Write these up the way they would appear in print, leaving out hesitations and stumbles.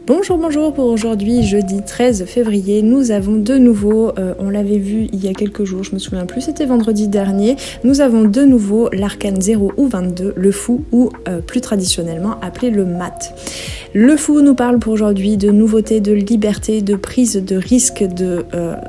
Bonjour pour aujourd'hui, jeudi 13 février, nous avons de nouveau, on l'avait vu il y a quelques jours, je me souviens plus, c'était vendredi dernier, nous avons de nouveau l'arcane 0 ou 22, le fou ou plus traditionnellement appelé le mat. Le fou nous parle pour aujourd'hui de nouveautés, de liberté, de prise de risque, de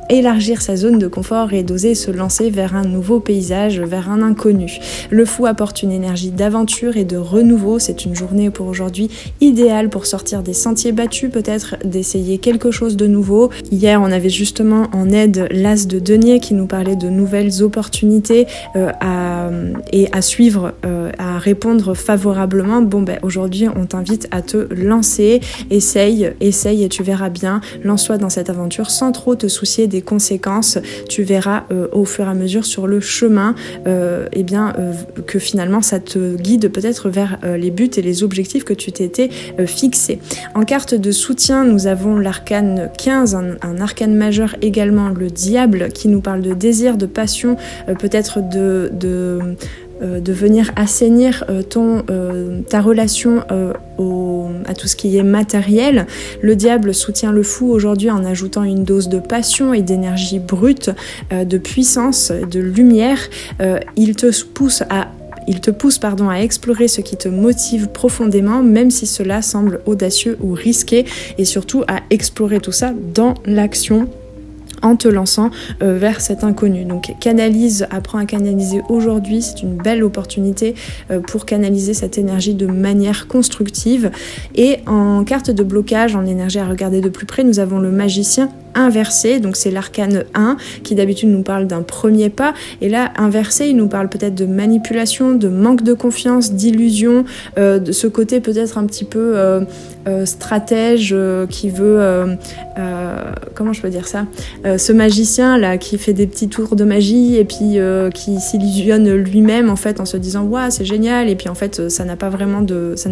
élargir sa zone de confort et d'oser se lancer vers un nouveau paysage, vers un inconnu. Le fou apporte une énergie d'aventure et de renouveau, c'est une journée pour aujourd'hui idéale pour sortir des sentiers battus, peut-être d'essayer quelque chose de nouveau. Hier, on avait justement en aide l'as de denier qui nous parlait de nouvelles opportunités à suivre, à répondre favorablement. Aujourd'hui, on t'invite à te lancer, essaye et tu verras bien. Lance-toi dans cette aventure sans trop te soucier des conséquences. Tu verras au fur et à mesure sur le chemin que finalement ça te guide peut-être vers les buts et les objectifs que tu t'étais fixés. En carte de soutien, nous avons l'arcane 15, un arcane majeur également, le diable, qui nous parle de désir, de passion, peut-être de venir assainir ta relation à tout ce qui est matériel. Le diable soutient le fou aujourd'hui en ajoutant une dose de passion et d'énergie brute, de puissance, de lumière. Il te pousse à explorer ce qui te motive profondément, même si cela semble audacieux ou risqué, et surtout à explorer tout ça dans l'action, en te lançant vers cet inconnu. Donc apprends à canaliser aujourd'hui, c'est une belle opportunité pour canaliser cette énergie de manière constructive. Et en carte de blocage, en énergie à regarder de plus près, nous avons le magicien inversé, donc c'est l'arcane 1 qui d'habitude nous parle d'un premier pas, et là inversé il nous parle peut-être de manipulation, de manque de confiance, d'illusion, de ce côté peut-être un petit peu stratège qui veut comment je peux dire ça, ce magicien là qui fait des petits tours de magie et puis qui s'illusionne lui-même en fait en se disant waouh c'est génial, et puis en fait ça ne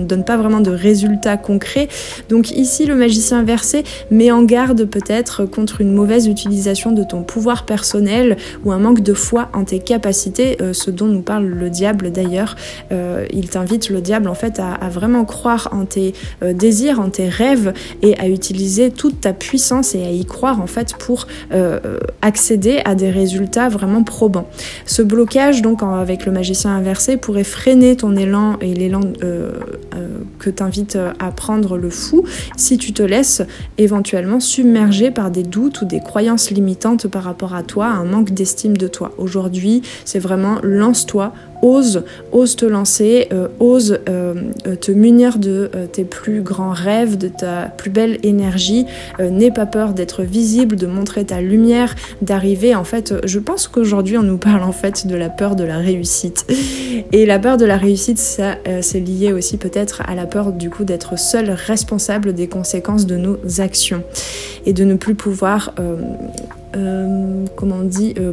donne pas vraiment de résultats concrets. Donc ici le magicien inversé met en garde peut-être contre une mauvaise utilisation de ton pouvoir personnel ou un manque de foi en tes capacités, ce dont nous parle le diable d'ailleurs. Il t'invite, le diable en fait, à vraiment croire en tes désirs, en tes rêves, et à utiliser toute ta puissance et à y croire en fait pour accéder à des résultats vraiment probants. Ce blocage donc avec le magicien inversé pourrait freiner ton élan et l'élan que t'invite à prendre le fou si tu te laisses éventuellement submerger par des doutes ou des croyances limitantes par rapport à toi, un manque d'estime de toi. Aujourd'hui, c'est vraiment lance-toi, ose te lancer, ose te munir de tes plus grands rêves, de ta plus belle énergie. N'aie pas peur d'être visible, de montrer ta lumière, d'arriver. En fait, je pense qu'aujourd'hui, on nous parle en fait de la peur de la réussite. Et la peur de la réussite, ça, c'est lié aussi peut-être à la peur du coup d'être seul responsable des conséquences de nos actions et de ne plus pouvoir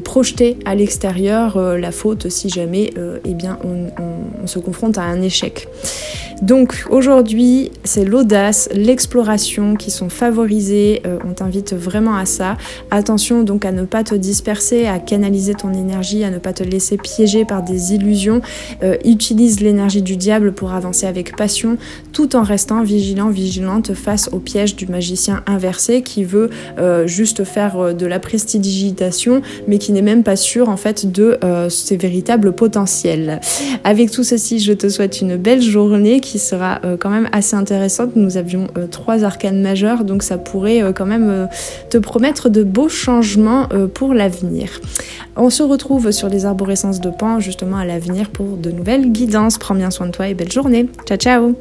projeter à l'extérieur la faute si jamais on se confronte à un échec. Donc aujourd'hui, c'est l'audace, l'exploration qui sont favorisées, on t'invite vraiment à ça. Attention donc à ne pas te disperser, à canaliser ton énergie, à ne pas te laisser piéger par des illusions. Utilise l'énergie du diable pour avancer avec passion, tout en restant vigilante face au piège du magicien inversé qui veut juste faire de la prestidigitation, mais qui n'est même pas sûr en fait de ses véritables potentiels. Avec tout ceci, je te souhaite une belle journée qui sera quand même assez intéressante. Nous avions 3 arcanes majeurs, donc ça pourrait quand même te promettre de beaux changements pour l'avenir. On se retrouve sur les arborescences de Pan justement à l'avenir pour de nouvelles guidances. Prends bien soin de toi et belle journée. Ciao ciao.